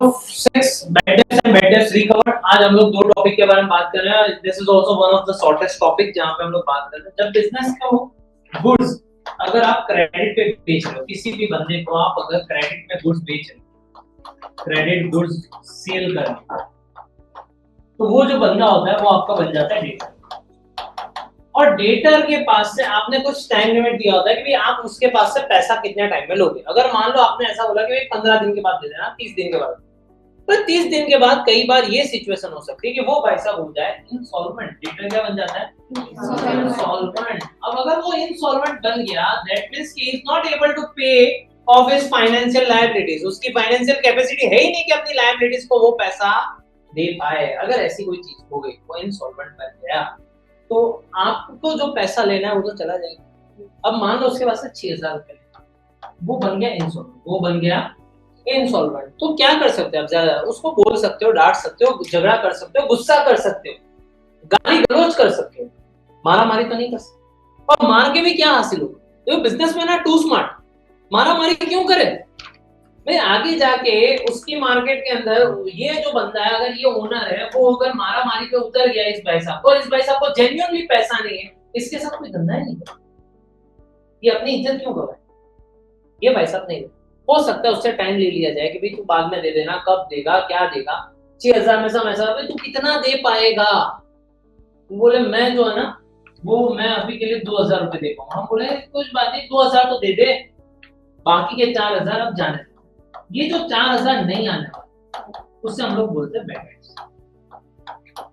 6 bad debts and bad debts recovered। आज हम लोग दो टॉपिक के बारे में बात कर रहे हैं। This is also one of the shortest topic जहां पे हम लोग बात कर रहे हैं। जब बिजनेस का गुड्स अगर आप क्रेडिट पे बेच रहे हो, किसी भी बंदे को आप अगर क्रेडिट पे गुड्स बेच रहे हो, क्रेडिट गुड्स सेल कर रहे हो, तो वो जो बंदा होता है वो आपका बन जाता है डेटर। और डेटर के पास से आपने कुछ टाइम लिमिट दिया होता है कि भाई आप उसके पास से पैसा कितने टाइम में लोगे। अगर मान लो आपने ऐसा बोला कि भाई 15 दिन के बाद दे देना, 30 दिन के बाद, तो 30 दिन के बाद कई बार ये सिचुएशन हो सकती है कि वो भाई साहब हो जाए इंसॉल्वेंट। डेटर क्या बन जाता है? इंसॉल्वेंट। अब अगर वो इंसॉल्वेंट बन गया, that means he is not able to pay off his financial liabilities. उसकी फाइनेंशियल कैपेसिटी है ही नहीं कि अपनी लायबिलिटीज को वो पैसा दे पाए। अगर ऐसी कोई चीज हो गई, वो इंसॉल्वेंट बन गया, तो आपको जो पैसा लेना है वो तो चला जाएगा। अब मान लो उसके पास से 6000 रुपए, वो बन गया इंसॉल्वेंट, वो बन गया इंसॉल्वेंट। तो क्या कर सकते हो आप? ज्यादा उसको बोल सकते हो, डांट सकते हो, झगड़ा कर सकते हो, गुस्सा कर सकते हो, गाली गलौज कर सकते हो, मारा मारी तो नहीं कर सकते। और मार के भी क्या हासिल होगा? तो बिजनेसमैन है टू स्मार्ट, मारा मारी क्यों करे भाई? आगे जाके उसकी मार्केट के अंदर ये जो बंदा है, अगर ये ओनर है, वो अगर मारा मारी पे उतर गया इस भाई साहब को, इस भाई साहब को जेन्युइनली पैसा नहीं है, इसके साथ कोई धंधा ही नहीं है, ये अपनी इज्जत क्यों गवाए? ये भाई साहब नहीं है। हो सकता है उससे टाइम ले लिया जाए कि भाई तू बाद में दे देना, कब देगा, क्या देगा, 6000 में से ऐसा तू कितना दे पाएगा? बोले मैं जो है ना, वो मैं अभी के लिए 2000 रुपए दे पाऊंगा। हम बोले कुछ बात नहीं, 2000 तो दे दे, बाकी के 4000 अब जाने। ये जो 4000 नहीं आने वाला, उससे हम लोग बोलते हैं बैड डेट्स।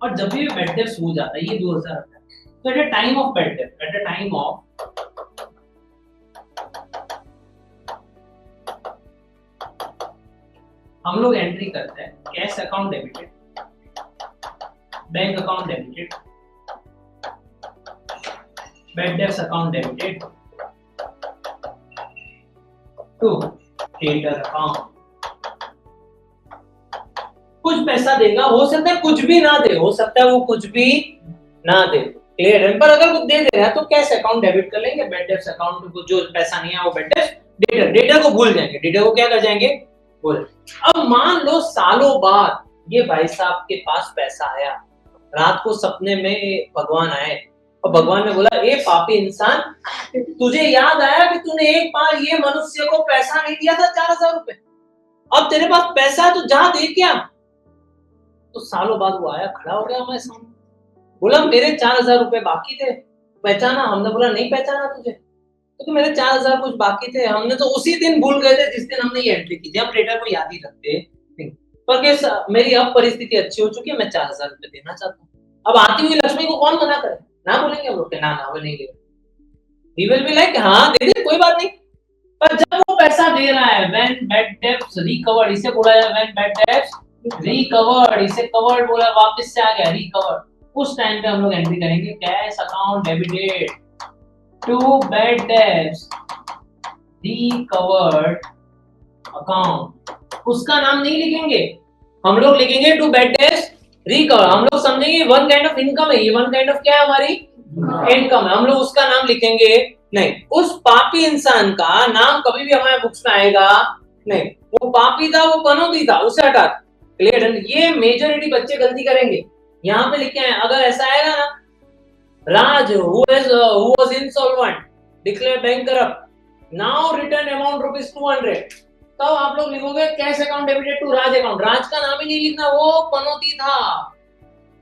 और जब भी बैड डेट्स हो जाता है ये 2000, तो at a time of bad debt, at a time of हम लोग एंट्री करते हैं cash account debited, bank account debited, bad debts account debited to debtor account. कुछ पैसा देगा, हो सकता है कुछ भी ना दे, हो सकता है वो कुछ भी ना दे, क्लियर है। पर अगर वो दे दे रहा है तो कैश अकाउंट डेबिट कर लेंगे, बैड डेट्स अकाउंट को जो पैसा नहीं है वो बैड डेट्स, डेटर, डेटर को भूल जाएंगे, डेटर को क्या कर जाएंगे, भूल। अब मान लो सालों बाद ये भाई साहब के पास पैसा आया, रात को सपने में भगवान आए और भगवान ने बोला, ए पापी इंसान, तुझे याद आया कि तूने एक बार ये मनुष्य को पैसा नहीं दिया था 4000 रुपए, अब तेरे पास पैसा है तो जा दे क्या। तो सालों बाद वो आया, खड़ा हो गया हमारे सामने, बोला मेरे 4000 रुपए बाकी थे, पहचाना? हमने बोला नहीं पहचाना तुझे, तो मेरे 4000 कुछ बाकी थे। हमने तो उसी दिन भूल गए थे जिस दिन हमने ये एंट्री की थी, हम डेटा को याद ही रखते नहीं। पर कैसा, मेरी अब परिस्थिति अच्छी हो चुकी है, मैं 4000 रुपए देना चाहता हूँ। अब आती हुई लक्ष्मी को कौन मना करे? ना बोलेंगे हम लोग, ना ना वो नहीं दे, ही विल बी लाइक हाँ दे दे, कोई बात नहीं। पर जब वो पैसा दे रहा है, व्हेन बैड डेब्ट्स रिकवर्ड, इसे बोला जाए व्हेन बैड डेब्ट्स रिकवर्ड, इसे कवर्ड बोला, वापस से आ गया रिकवर्ड, उस टाइम पे हम लोग एंट्री करेंगे cash account debited to bad debts recovered account. उसका नाम नहीं लिखेंगे, हम लोग लिखेंगे टू बैड डेब्ट्स रिकवर। हम लोग समझेंगे वन काइंड ऑफ इनकम है, ये वन काइंड ऑफ क्या है, हमारी इनकम है। हम लोग उसका नाम लिखेंगे नहीं, उस पापी इंसान का नाम कभी भी हमारे बुक्स में आएगा नहीं। वो पापी था, वो पनौती था, उसे हटा, क्लियर है। ये मेजॉरिटी बच्चे गलती करेंगे, यहाँ पे लिखे हैं। अगर ऐसा आएगा ना, राज who was insolvent declared bankrupt now return amount rupees 200, तब आप लोग लिखोगे cash account debited to Raj account. Raj का नाम ही नहीं लिखना, वो पनौती था,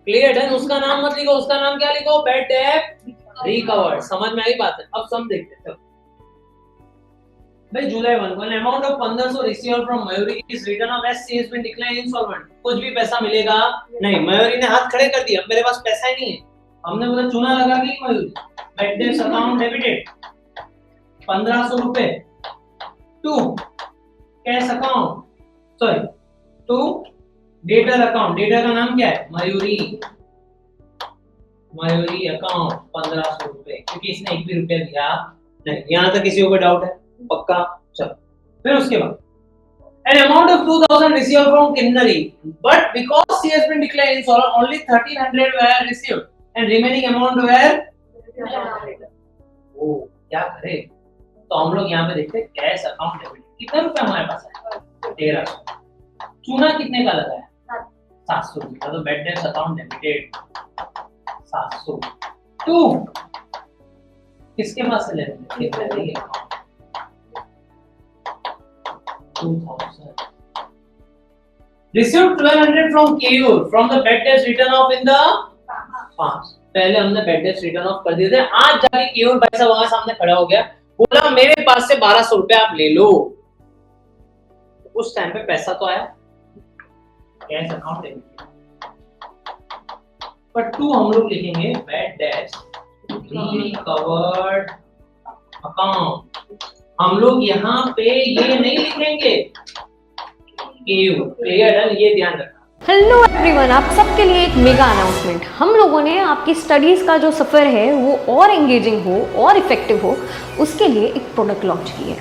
क्लियर है। उसका नाम मत लिखो, उसका नाम क्या लिखो, बैड डेब्ट रिकवर्ड। समझ में आई बात है? अब सम देखते हैं भाई। जुलाई 1 को amount of 1500 received from Mayuri is written off as she has been declared insolvent. कुछ भी पैसा मिलेगा नहीं। मयूरी ने हाथ खड़े कर दिया, मेरे पास पैसा ही नहीं है। हमने बोला चूना लगा के Mayuri, bad debts account debited 1500 रुपए to cash account, sorry to debtor account. Debtor का नाम क्या है, मयूरी, मयूरी अकाउंट 1500 रुपए, क्योंकि इसने एक भी रुपया दिया नहीं। यहां तक किसी को कोई डाउट है? पक्का? चलो फिर उसके बाद an amount of 2000 received from Kinnari, but because she has been declared insolvent only 1300 were received and remaining amount were ओ क्या करे? तो हम लोग यहाँ पे देखते हैं कैश अकाउंट डेबिट, कितना रुपया हमारे पास है, 1300। चूना कितने का लगा है? 700 रुपये। तो bad debts account debited 700 to किसके पास से लेंगे? 2000 received 1200 from KU from the bad debts written off in the past। पहले हमने बैड डेट्स रिटर्न ऑफ कर दिए थे, आज जाके केवल भाई साहब वहां सामने खड़ा हो गया, बोला मेरे पास से 1200 रुपए आप ले लो। उस टाइम पे पैसा तो आया, कैश अकाउंट है, पर टू हम लोग लिखेंगे बैड डेट्स रिकवर्ड अकाउंट। हम लोग यहाँ पे ये नहीं लिखेंगे केयू, क्लियर है? ये ध्यान रखना। हेलो एवरीवन, आप सबके लिए एक मेगा अनाउंसमेंट। हम लोगों ने आपकी स्टडीज़ का जो सफ़र है वो और एंगेजिंग हो और इफेक्टिव हो, उसके लिए एक प्रोडक्ट लॉन्च की है।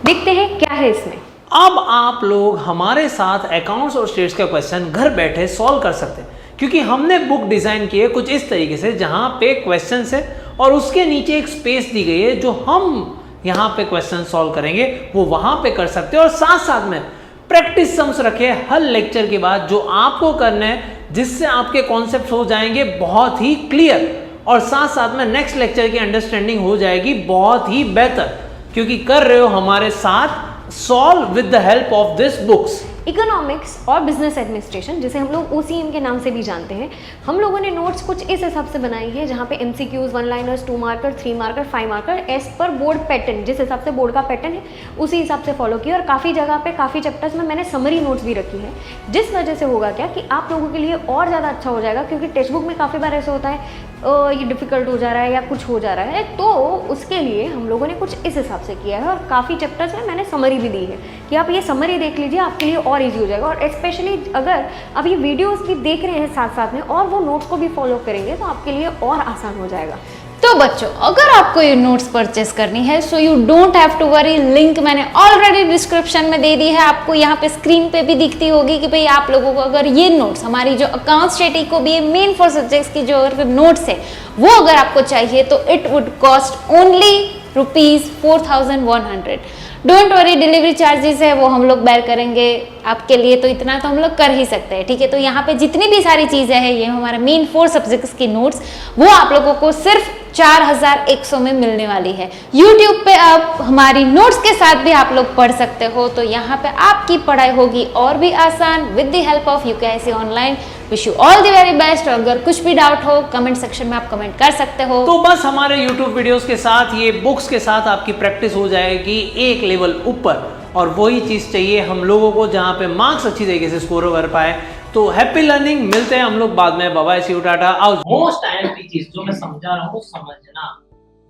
देखते हैं क्या है इसमें। अब आप लोग हमारे साथ अकाउंट्स और स्टेट्स का क्वेश्चन घर बैठे सॉल्व कर सकते हैं, क्योंकि हमने बुक डिज़ाइन की है कुछ इस तरीके से जहाँ पे क्वेश्चन है और उसके नीचे एक स्पेस दी गई है, जो हम यहाँ पे क्वेश्चन सॉल्व करेंगे वो वहाँ पे कर सकते हैं। और साथ साथ में प्रैक्टिस सम्स रखे हर लेक्चर के बाद, जो आपको करना है, जिससे आपके कॉन्सेप्ट हो जाएंगे बहुत ही क्लियर और साथ साथ में नेक्स्ट लेक्चर की अंडरस्टैंडिंग हो जाएगी बहुत ही बेहतर, क्योंकि कर रहे हो हमारे साथ solve with the help of this books. Economics और बिजनेस एडमिनिस्ट्रेशन, जिसे हम लोग OCM के नाम से भी जानते हैं, हम लोगों ने नोट्स कुछ इस हिसाब से बनाई है, जहाँ पे MCQs, 1 liners, 2 marker, 3 marker, 5 marker as पर बोर्ड पैटर्न, जिस हिसाब से बोर्ड का पैटर्न है उसी हिसाब से फॉलो किया। और काफ़ी जगह पे काफ़ी चैप्टर्स में मैंने समरी नोट्स भी रखी है, जिस वजह से होगा क्या कि आप लोगों के लिए और ज़्यादा अच्छा हो जाएगा, क्योंकि टेक्स्ट बुक में काफ़ी बार ऐसा होता है ये डिफ़िकल्ट हो जा रहा है या कुछ हो जा रहा है, तो उसके लिए हम लोगों ने कुछ इस हिसाब से किया है। और काफ़ी चैप्टर्स में मैंने समरी भी दी है कि आप ये समरी देख लीजिए, आपके लिए और ईजी हो जाएगा। और स्पेशली अगर अब ये वीडियोस भी देख रहे हैं साथ साथ में और वो नोट्स को भी फॉलो करेंगे, तो आपके लिए और आसान हो जाएगा। तो बच्चों, अगर आपको ये नोट्स परचेस करनी है so you don't have to worry, link मैंने ऑलरेडी डिस्क्रिप्शन में दे दी है। आपको यहाँ पे स्क्रीन पे भी दिखती होगी कि भाई आप लोगों को अगर ये नोट्स, हमारी जो अकाउंट स्टेट को भी मेन 4 सब्जेक्ट्स की जो नोट्स है वो अगर आपको चाहिए तो it would cost only ₹4100। Don't worry, delivery charges है वो हम लोग बेयर करेंगे आपके लिए, तो इतना तो हम लोग कर ही सकते हैं, ठीक है। तो यहाँ पे जितनी भी सारी चीज़ें हैं, ये हमारे मेन 4 सब्जेक्ट्स की नोट्स, वो आप लोगों को सिर्फ 4100 में मिलने वाली है। YouTube पे आप हमारी नोट्स के साथ भी आप लोग पढ़ सकते हो, तो यहाँ पे आपकी पढ़ाई होगी और भी आसान with the help of UKIC online. Wish you all the very best. अगर कुछ भी डाउट हो कमेंट सेक्शन में आप कमेंट कर सकते हो। तो बस हमारे YouTube वीडियोस के साथ, ये बुक्स के साथ आपकी प्रैक्टिस हो जाएगी एक लेवल ऊपर, और वही चीज़ चाहिए हम लोगों को जहाँ पे मार्क्स अच्छी तरीके से स्कोर कर पाए। तो हैप्पी लर्निंग, मिलते हैं हम लोग बाद में। Bye bye, see you, ta-ta. आओ। मोस्ट आईएमपी चीज जो मैं समझा रहा हूँ समझना,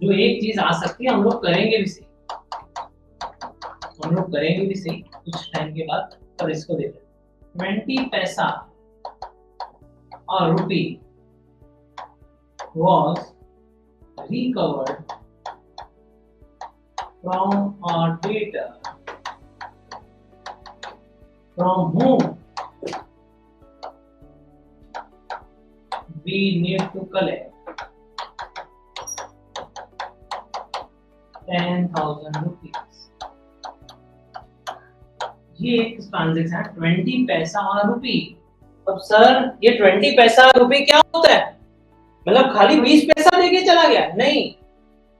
जो एक चीज आ सकती है हम लोग करेंगे भी सही, हम लोग करेंगे भी सही कुछ टाइम के बाद। और इसको देखो, 20 पैसा और रुपी was recovered from our data, from whom we need to collect 10,000 rupees। ये एक ट्रांजेक्शन है 20 पैसा और रुपी। अब सर ये 20 पैसा और रुपी क्या होता है? मतलब खाली 20 पैसा देके चला गया? नहीं,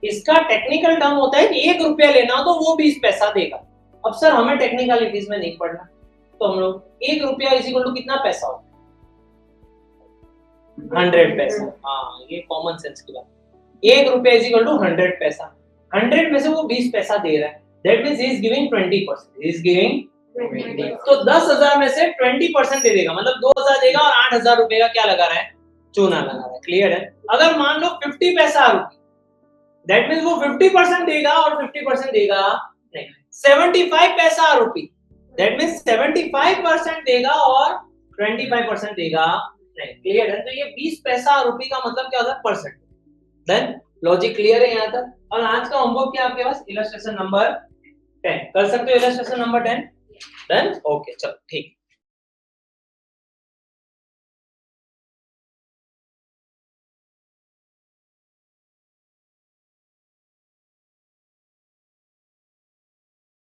इसका टेक्निकल टर्म होता है कि 1 रुपया लेना तो वो 20 पैसा देगा। अब सर हमें टेक्निकलिटीज में नहीं पढ़ना, तो हम लोग 1 रुपया इज इक्वल टू कितना पैसा होता है? 100 पैसा। हाँ, ये कॉमन सेंस की बात। 1 रुपया इज इक्वल टू 100 पैसा। 100 में से वो 20 पैसा दे रहा है, that means he is giving 20%, he is giving 20। तो 10,000 में से 20% दे देगा, मतलब 2,000 देगा और 8,000 रुपए का क्या लगा रहा है? चूना लगा रहा है। क्लियर है? अगर मान लो 50 पैसा रुपी, दैट मींस वो 50% देगा और 50% देगा नहीं। 75 पैसा रुपी, दैट मींस 75% देगा और 25% देगा नहीं। क्लियर है? तो ये 20 पैसा रुपी का मतलब क्या होता है? परसेंट। देन लॉजिक क्लियर है यहाँ तक? और आज का होमवर्क क्या आपके पास? इलस्ट्रेशन नंबर 10 कर सकते हो, इलस्ट्रेशन नंबर 10 डन। ओके, चलो ठीक।